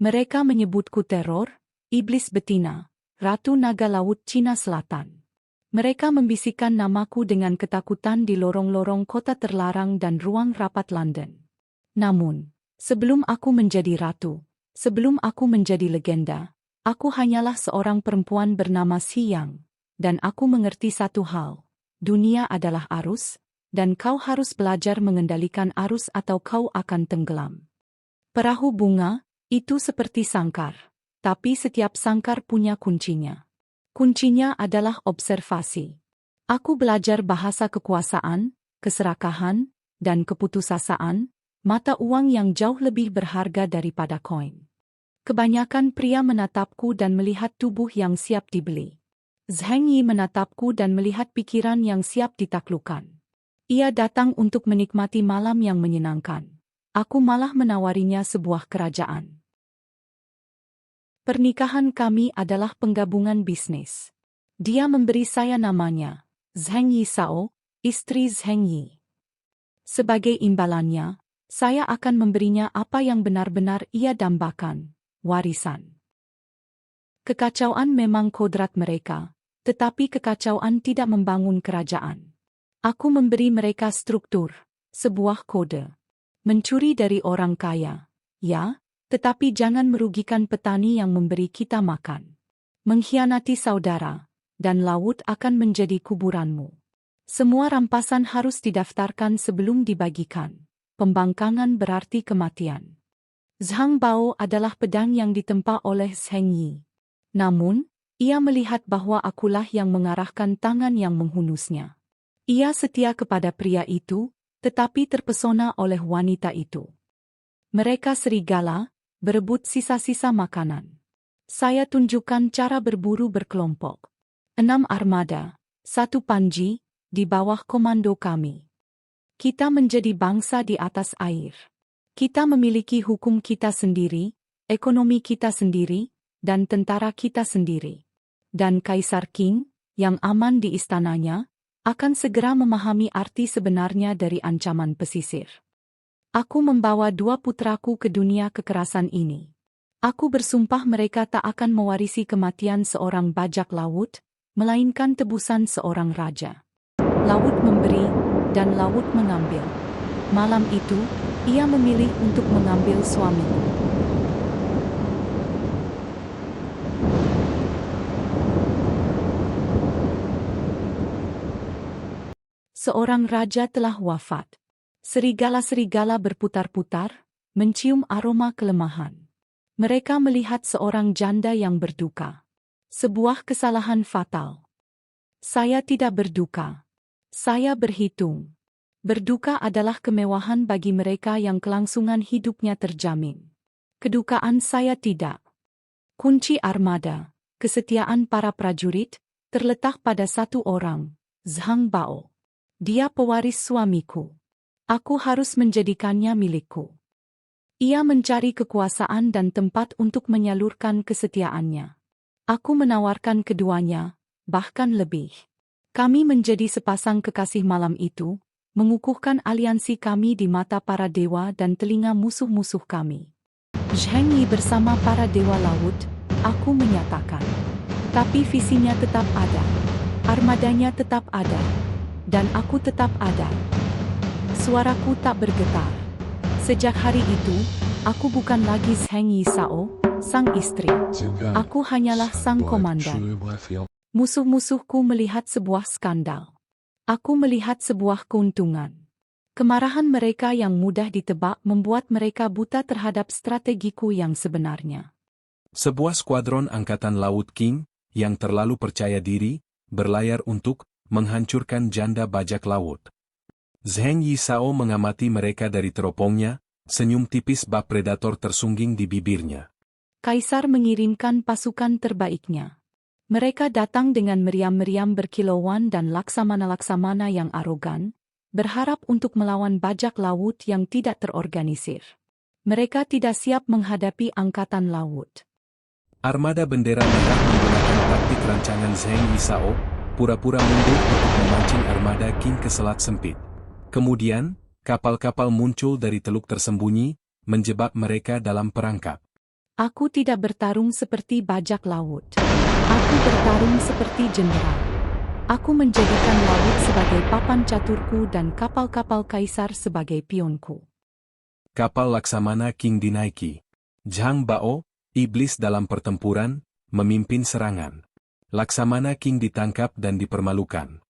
Mereka menyebutku teror, iblis betina, Ratu Naga Laut Cina Selatan. Mereka membisikkan namaku dengan ketakutan di lorong-lorong kota terlarang dan ruang rapat London. Namun, sebelum aku menjadi ratu, sebelum aku menjadi legenda, aku hanyalah seorang perempuan bernama Siang, dan aku mengerti satu hal, dunia adalah arus, dan kau harus belajar mengendalikan arus atau kau akan tenggelam. Perahu bunga, itu seperti sangkar, tapi setiap sangkar punya kuncinya. Kuncinya adalah observasi. Aku belajar bahasa kekuasaan, keserakahan, dan keputusasaan, mata uang yang jauh lebih berharga daripada koin. Kebanyakan pria menatapku dan melihat tubuh yang siap dibeli. Zheng Yi menatapku dan melihat pikiran yang siap ditaklukkan. Ia datang untuk menikmati malam yang menyenangkan. Aku malah menawarinya sebuah kerajaan. Pernikahan kami adalah penggabungan bisnis. Dia memberi saya namanya, Zheng Yi Sao, istri Zheng Yi. Sebagai imbalannya, saya akan memberinya apa yang benar-benar ia dambakan, warisan. Kekacauan memang kodrat mereka, tetapi kekacauan tidak membangun kerajaan. Aku memberi mereka struktur, sebuah kode. Mencuri dari orang kaya, ya, tetapi jangan merugikan petani yang memberi kita makan. Mengkhianati saudara, dan laut akan menjadi kuburanmu. Semua rampasan harus didaftarkan sebelum dibagikan. Pembangkangan berarti kematian. Zhang Bao adalah pedang yang ditempa oleh Zheng Yi. Namun, ia melihat bahwa akulah yang mengarahkan tangan yang menghunusnya. Ia setia kepada pria itu, tetapi terpesona oleh wanita itu. Mereka serigala, berebut sisa-sisa makanan. Saya tunjukkan cara berburu berkelompok. 6 armada, 1 panji, di bawah komando kami. Kita menjadi bangsa di atas air. Kita memiliki hukum kita sendiri, ekonomi kita sendiri, dan tentara kita sendiri. Dan Kaisar Qing, yang aman di istananya, akan segera memahami arti sebenarnya dari ancaman pesisir. Aku membawa 2 putraku ke dunia kekerasan ini. Aku bersumpah mereka tak akan mewarisi kematian seorang bajak laut, melainkan tebusan seorang raja. Laut memberi, dan laut mengambil. Malam itu, ia memilih untuk mengambil suamiku. Seorang raja telah wafat. Serigala-serigala berputar-putar, mencium aroma kelemahan. Mereka melihat seorang janda yang berduka. Sebuah kesalahan fatal. Saya tidak berduka. Saya berhitung. Berduka adalah kemewahan bagi mereka yang kelangsungan hidupnya terjamin. Kedukaan saya tidak. Kunci armada, kesetiaan para prajurit, terletak pada satu orang, Zhang Bao. Dia pewaris suamiku. Aku harus menjadikannya milikku. Ia mencari kekuasaan dan tempat untuk menyalurkan kesetiaannya. Aku menawarkan keduanya, bahkan lebih. Kami menjadi sepasang kekasih malam itu, mengukuhkan aliansi kami di mata para dewa dan telinga musuh-musuh kami. Zheng Yi bersama para dewa laut, aku menyatakan. Tapi visinya tetap ada. Armadanya tetap ada. Dan aku tetap ada. Suaraku tak bergetar. Sejak hari itu, aku bukan lagi Zheng Yi Sao, sang istri. Aku hanyalah sang komandan. Musuh-musuhku melihat sebuah skandal. Aku melihat sebuah keuntungan. Kemarahan mereka yang mudah ditebak membuat mereka buta terhadap strategiku yang sebenarnya. Sebuah skuadron Angkatan Laut Qing, yang terlalu percaya diri, berlayar untuk menghancurkan janda bajak laut. Zheng Yi Sao mengamati mereka dari teropongnya, senyum tipis bak predator tersungging di bibirnya. Kaisar mengirimkan pasukan terbaiknya. Mereka datang dengan meriam-meriam berkilauan dan laksamana-laksamana yang arogan, berharap untuk melawan bajak laut yang tidak terorganisir. Mereka tidak siap menghadapi angkatan laut. Armada bendera merah menggunakan taktik rancangan Zheng Yi Sao, pura-pura mundur untuk memancing armada Qing ke selat sempit. Kemudian, kapal-kapal muncul dari teluk tersembunyi, menjebak mereka dalam perangkap. Aku tidak bertarung seperti bajak laut. Aku bertarung seperti jenderal. Aku menjadikan laut sebagai papan caturku dan kapal-kapal kaisar sebagai pionku. Kapal Laksamana King dinaiki. Zhang Bao, iblis dalam pertempuran, memimpin serangan. Laksamana King ditangkap dan dipermalukan.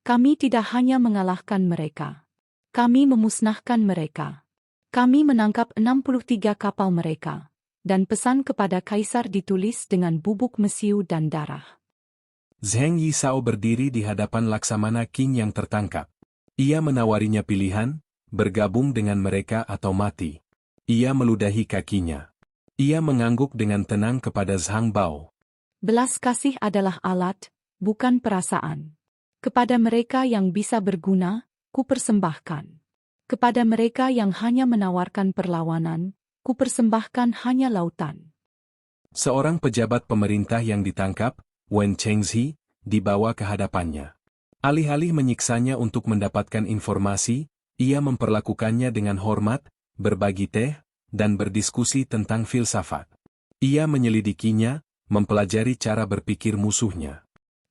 Kami tidak hanya mengalahkan mereka. Kami memusnahkan mereka. Kami menangkap 63 kapal mereka. Dan pesan kepada kaisar ditulis dengan bubuk mesiu dan darah. Zheng Yisao berdiri di hadapan Laksamana King yang tertangkap. Ia menawarinya pilihan, bergabung dengan mereka atau mati. Ia meludahi kakinya. Ia mengangguk dengan tenang kepada Zhang Bao. Belas kasih adalah alat, bukan perasaan. Kepada mereka yang bisa berguna, ku persembahkan. Kepada mereka yang hanya menawarkan perlawanan, ku persembahkan hanya lautan. Seorang pejabat pemerintah yang ditangkap, Wen Chengzi, dibawa ke hadapannya. Alih-alih menyiksanya untuk mendapatkan informasi, ia memperlakukannya dengan hormat, berbagi teh, dan berdiskusi tentang filsafat. Ia menyelidikinya, mempelajari cara berpikir musuhnya.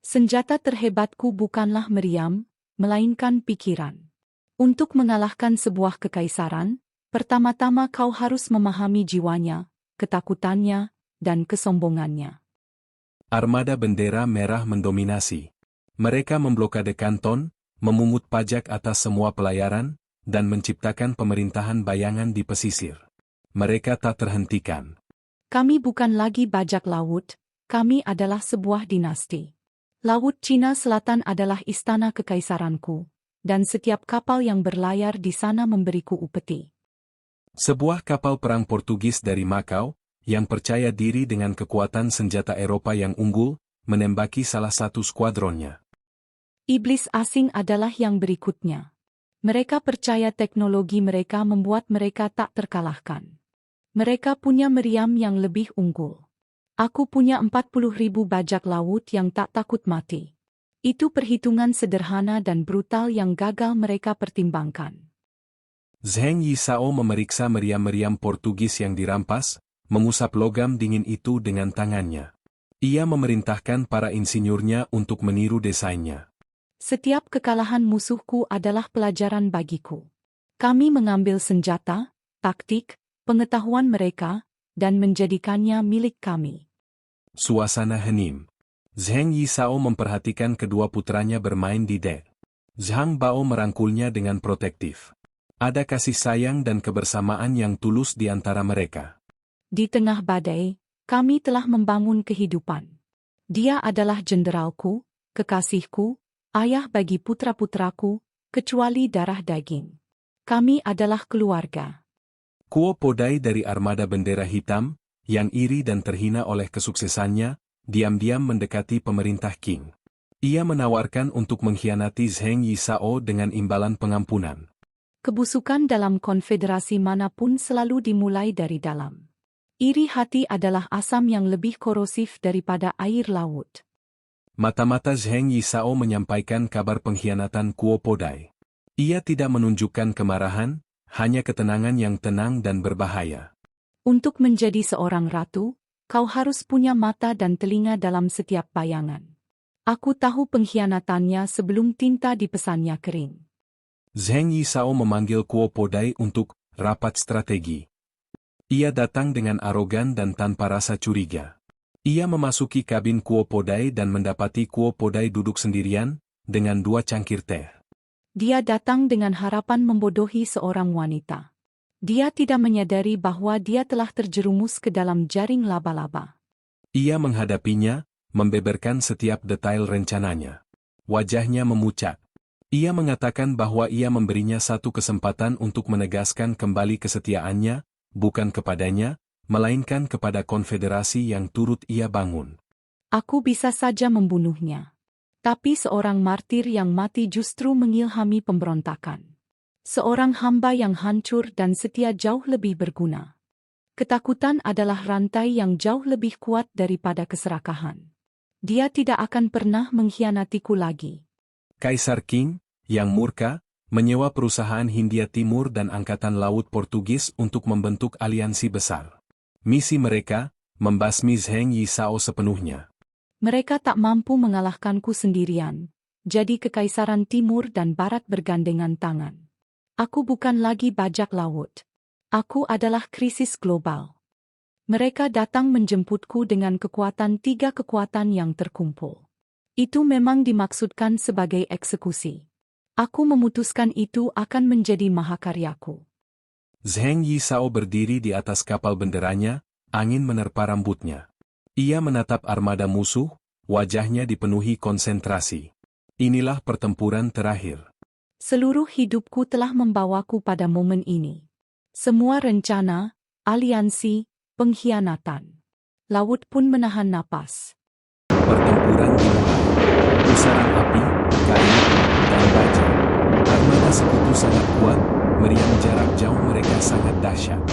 Senjata terhebatku bukanlah meriam, melainkan pikiran. Untuk mengalahkan sebuah kekaisaran, pertama-tama kau harus memahami jiwanya, ketakutannya, dan kesombongannya. Armada bendera merah mendominasi. Mereka memblokade kanton, memungut pajak atas semua pelayaran, dan menciptakan pemerintahan bayangan di pesisir. Mereka tak terhentikan. Kami bukan lagi bajak laut, kami adalah sebuah dinasti. Laut Cina Selatan adalah istana kekaisaranku, dan setiap kapal yang berlayar di sana memberiku upeti. Sebuah kapal perang Portugis dari Makau, yang percaya diri dengan kekuatan senjata Eropa yang unggul, menembaki salah satu skuadronnya. Iblis asing adalah yang berikutnya. Mereka percaya teknologi mereka membuat mereka tak terkalahkan. Mereka punya meriam yang lebih unggul. Aku punya 40.000 bajak laut yang tak takut mati. Itu perhitungan sederhana dan brutal yang gagal mereka pertimbangkan. Zheng Yisao memeriksa meriam-meriam Portugis yang dirampas, mengusap logam dingin itu dengan tangannya. Ia memerintahkan para insinyurnya untuk meniru desainnya. Setiap kekalahan musuhku adalah pelajaran bagiku. Kami mengambil senjata, taktik, pengetahuan mereka, dan menjadikannya milik kami. Suasana hening. Zheng Yisao memperhatikan kedua putranya bermain di dek. Zhang Bao merangkulnya dengan protektif. Ada kasih sayang dan kebersamaan yang tulus di antara mereka. Di tengah badai, kami telah membangun kehidupan. Dia adalah jenderalku, kekasihku, ayah bagi putra-putraku, kecuali darah daging. Kami adalah keluarga. Kuo Podai dari armada bendera hitam, yang iri dan terhina oleh kesuksesannya, diam-diam mendekati pemerintah Qing. Ia menawarkan untuk mengkhianati Zheng Yisao dengan imbalan pengampunan. Kebusukan dalam konfederasi manapun selalu dimulai dari dalam. Iri hati adalah asam yang lebih korosif daripada air laut. Mata-mata Zheng Yisao menyampaikan kabar pengkhianatan Kuo Podai. Ia tidak menunjukkan kemarahan, hanya ketenangan yang tenang dan berbahaya. Untuk menjadi seorang ratu, kau harus punya mata dan telinga dalam setiap bayangan. Aku tahu pengkhianatannya sebelum tinta dipesannya kering. Zheng Yisao memanggil Kuo Podai untuk rapat strategi. Ia datang dengan arogan dan tanpa rasa curiga. Ia memasuki kabin Kuo Podai dan mendapati Kuo Podai duduk sendirian, dengan 2 cangkir teh. Dia datang dengan harapan membodohi seorang wanita. Dia tidak menyadari bahwa dia telah terjerumus ke dalam jaring laba-laba. Ia menghadapinya, membeberkan setiap detail rencananya. Wajahnya memucat. Ia mengatakan bahwa ia memberinya satu kesempatan untuk menegaskan kembali kesetiaannya, bukan kepadanya, melainkan kepada konfederasi yang turut ia bangun. Aku bisa saja membunuhnya. Tapi seorang martir yang mati justru mengilhami pemberontakan. Seorang hamba yang hancur dan setia jauh lebih berguna. Ketakutan adalah rantai yang jauh lebih kuat daripada keserakahan. Dia tidak akan pernah mengkhianatiku lagi. Kaisar Qing, yang murka, menyewa perusahaan Hindia Timur dan Angkatan Laut Portugis untuk membentuk aliansi besar. Misi mereka, membasmi Zheng Yisao sepenuhnya. Mereka tak mampu mengalahkanku sendirian. Jadi Kekaisaran Timur dan Barat bergandengan tangan. Aku bukan lagi bajak laut. Aku adalah krisis global. Mereka datang menjemputku dengan kekuatan 3 kekuatan yang terkumpul. Itu memang dimaksudkan sebagai eksekusi. Aku memutuskan itu akan menjadi mahakaryaku. Zheng Yisao berdiri di atas kapal benderanya, angin menerpa rambutnya. Ia menatap armada musuh, wajahnya dipenuhi konsentrasi. Inilah pertempuran terakhir. Seluruh hidupku telah membawaku pada momen ini. Semua rencana, aliansi, pengkhianatan. Laut pun menahan napas. Pertempuran dimulai. Pusaran api, kayu, dan baja. Armada sekutu sangat kuat, meriam jarak jauh mereka sangat dahsyat.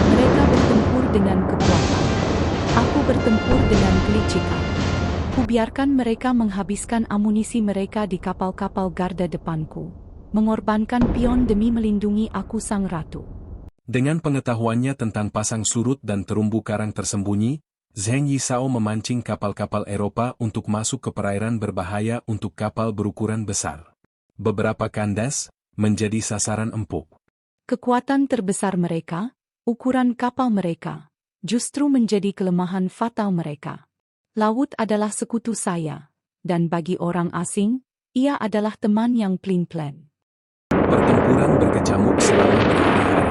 Mereka bertempur dengan kekuatan. Aku bertempur dengan kelicikan. Kubiarkan mereka menghabiskan amunisi mereka di kapal-kapal garda depanku, mengorbankan pion demi melindungi aku sang ratu. Dengan pengetahuannya tentang pasang surut dan terumbu karang tersembunyi, Zheng Yisao memancing kapal-kapal Eropa untuk masuk ke perairan berbahaya untuk kapal berukuran besar. Beberapa kandas menjadi sasaran empuk. Kekuatan terbesar mereka, ukuran kapal mereka, justru menjadi kelemahan fatal mereka. Laut adalah sekutu saya, dan bagi orang asing, ia adalah teman yang pelin-pelan. Pertempuran berkecamuk selama berhari-hari.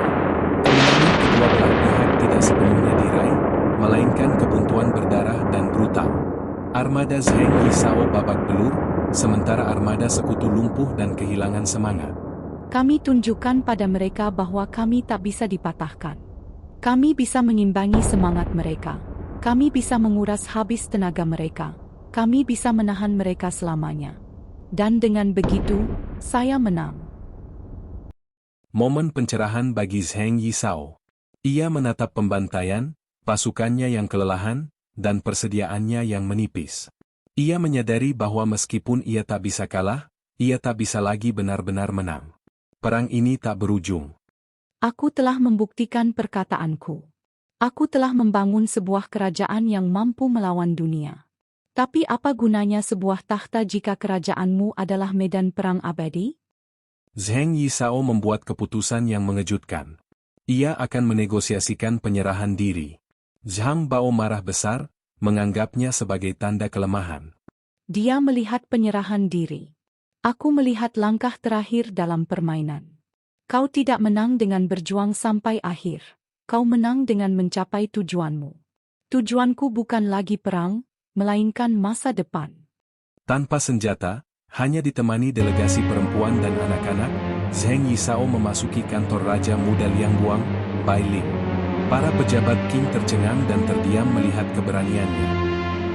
Kemenangan kedua belah pihak tidak sepenuhnya diraih, melainkan kebuntuan berdarah dan brutal. Armada Zheng Yisao babak belur, sementara armada sekutu lumpuh dan kehilangan semangat. Kami tunjukkan pada mereka bahwa kami tak bisa dipatahkan. Kami bisa mengimbangi semangat mereka. Kami bisa menguras habis tenaga mereka. Kami bisa menahan mereka selamanya. Dan dengan begitu, saya menang. Momen pencerahan bagi Zheng Yisao. Ia menatap pembantaian, pasukannya yang kelelahan, dan persediaannya yang menipis. Ia menyadari bahwa meskipun ia tak bisa kalah, ia tak bisa lagi benar-benar menang. Perang ini tak berujung. Aku telah membuktikan perkataanku. Aku telah membangun sebuah kerajaan yang mampu melawan dunia. Tapi apa gunanya sebuah takhta jika kerajaanmu adalah medan perang abadi? Zheng Yisao membuat keputusan yang mengejutkan. Ia akan menegosiasikan penyerahan diri. Zhang Bao marah besar, menganggapnya sebagai tanda kelemahan. Dia melihat penyerahan diri. Aku melihat langkah terakhir dalam permainan. Kau tidak menang dengan berjuang sampai akhir. Kau menang dengan mencapai tujuanmu. Tujuanku bukan lagi perang, melainkan masa depan. Tanpa senjata, hanya ditemani delegasi perempuan dan anak-anak, Zheng Yisao memasuki kantor Raja Muda Liangguang, Bai Ling. Para pejabat Qing tercengang dan terdiam melihat keberaniannya.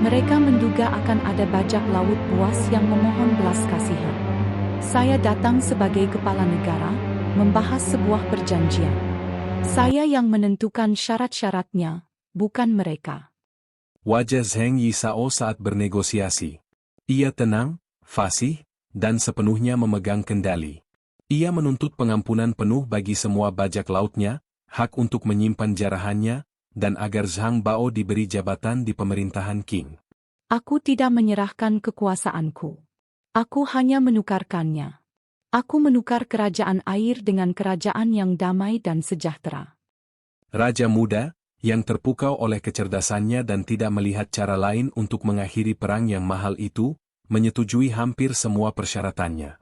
Mereka menduga akan ada bajak laut buas yang memohon belas kasihan. Saya datang sebagai kepala negara, membahas sebuah perjanjian. Saya yang menentukan syarat-syaratnya, bukan mereka. Wajah Zheng Yisao saat bernegosiasi. Ia tenang, fasih, dan sepenuhnya memegang kendali. Ia menuntut pengampunan penuh bagi semua bajak lautnya, hak untuk menyimpan jarahannya, dan agar Zhang Bao diberi jabatan di pemerintahan Qing. Aku tidak menyerahkan kekuasaanku. Aku hanya menukarkannya. Aku menukar kerajaan air dengan kerajaan yang damai dan sejahtera. Raja Muda, yang terpukau oleh kecerdasannya dan tidak melihat cara lain untuk mengakhiri perang yang mahal itu, menyetujui hampir semua persyaratannya.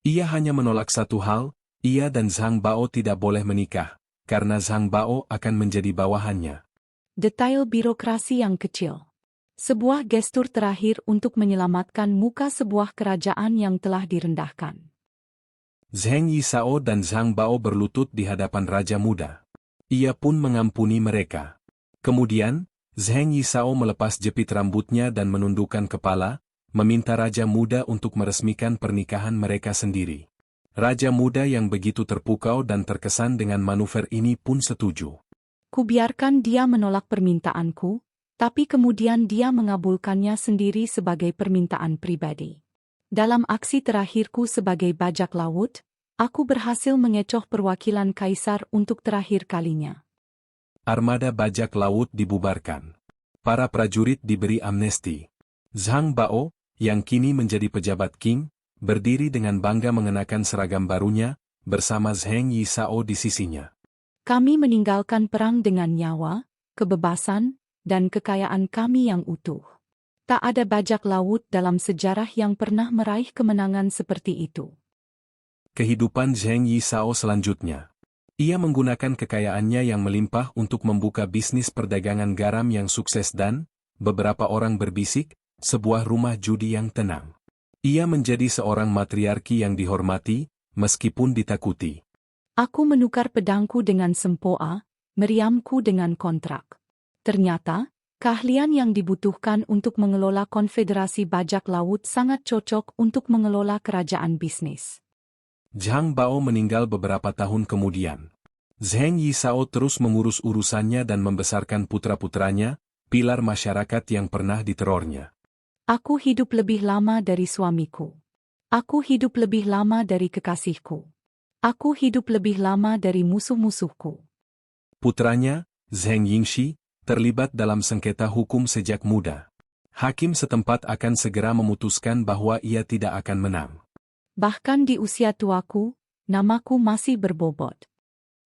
Ia hanya menolak satu hal, ia dan Zhang Bao tidak boleh menikah, karena Zhang Bao akan menjadi bawahannya. Detail birokrasi yang kecil. Sebuah gestur terakhir untuk menyelamatkan muka sebuah kerajaan yang telah direndahkan. Zheng Yisao dan Zhang Bao berlutut di hadapan Raja Muda. Ia pun mengampuni mereka. Kemudian, Zheng Yisao melepas jepit rambutnya dan menundukkan kepala, meminta Raja Muda untuk meresmikan pernikahan mereka sendiri. Raja Muda yang begitu terpukau dan terkesan dengan manuver ini pun setuju. Kubiarkan dia menolak permintaanku, tapi kemudian dia mengabulkannya sendiri sebagai permintaan pribadi. Dalam aksi terakhirku sebagai bajak laut, aku berhasil mengecoh perwakilan kaisar untuk terakhir kalinya. Armada bajak laut dibubarkan. Para prajurit diberi amnesti. Zhang Bao, yang kini menjadi pejabat Qing, berdiri dengan bangga mengenakan seragam barunya, bersama Zheng Yisao di sisinya. Kami meninggalkan perang dengan nyawa, kebebasan, dan kekayaan kami yang utuh. Tak ada bajak laut dalam sejarah yang pernah meraih kemenangan seperti itu. Kehidupan Zheng Yisao selanjutnya. Ia menggunakan kekayaannya yang melimpah untuk membuka bisnis perdagangan garam yang sukses dan, beberapa orang berbisik, sebuah rumah judi yang tenang. Ia menjadi seorang matriarki yang dihormati, meskipun ditakuti. Aku menukar pedangku dengan sempoa, meriamku dengan kontrak. Ternyata, keahlian yang dibutuhkan untuk mengelola konfederasi bajak laut sangat cocok untuk mengelola kerajaan bisnis. Zhang Bao meninggal beberapa tahun kemudian. Zheng Yisao terus mengurus urusannya dan membesarkan putra-putranya, pilar masyarakat yang pernah diterornya. Aku hidup lebih lama dari suamiku. Aku hidup lebih lama dari kekasihku. Aku hidup lebih lama dari musuh-musuhku. Putranya, Zheng Yingxi, terlibat dalam sengketa hukum sejak muda. Hakim setempat akan segera memutuskan bahwa ia tidak akan menang. Bahkan di usia tuaku, namaku masih berbobot.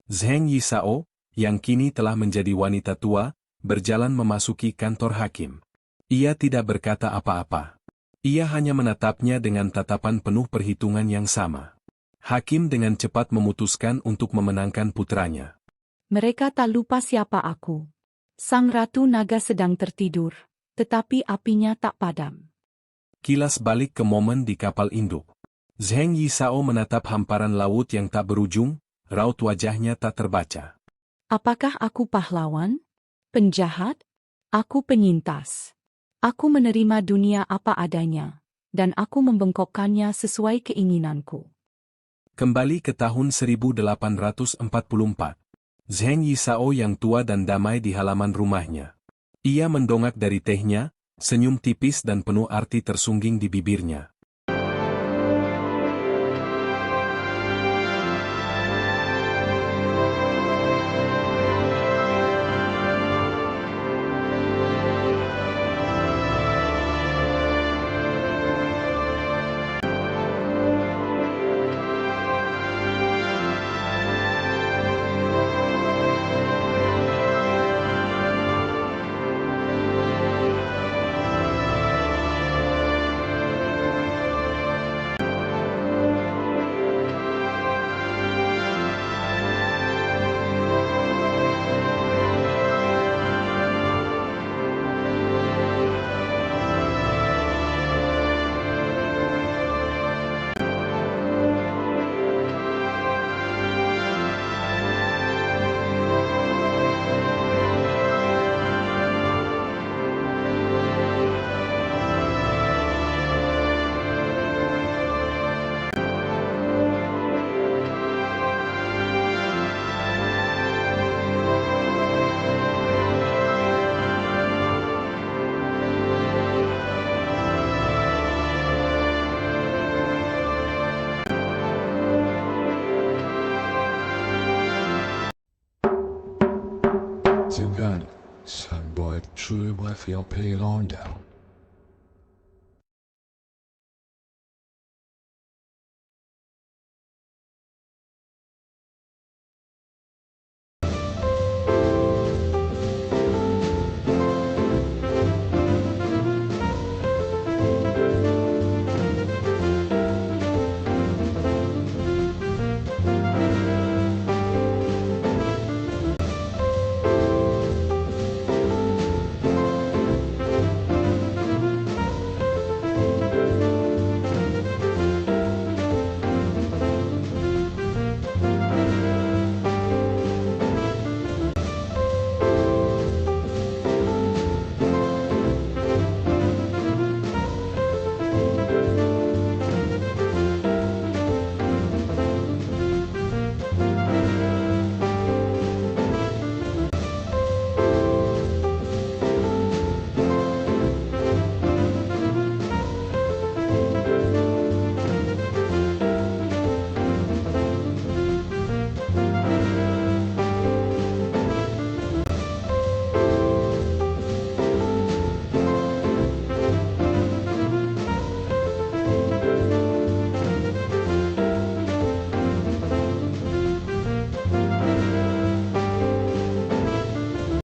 Zheng Yisao, yang kini telah menjadi wanita tua, berjalan memasuki kantor hakim. Ia tidak berkata apa-apa. Ia hanya menatapnya dengan tatapan penuh perhitungan yang sama. Hakim dengan cepat memutuskan untuk memenangkan putranya. Mereka tak lupa siapa aku. Sang Ratu Naga sedang tertidur, tetapi apinya tak padam. Kilas balik ke momen di kapal induk. Zheng Yisao menatap hamparan laut yang tak berujung, raut wajahnya tak terbaca. Apakah aku pahlawan? Penjahat? Aku penyintas. Aku menerima dunia apa adanya, dan aku membengkokkannya sesuai keinginanku. Kembali ke tahun 1844. Zheng Yisao yang tua dan damai di halaman rumahnya. Ia mendongak dari tehnya, senyum tipis dan penuh arti tersungging di bibirnya. Too bad. Some boy true wife your pay on down.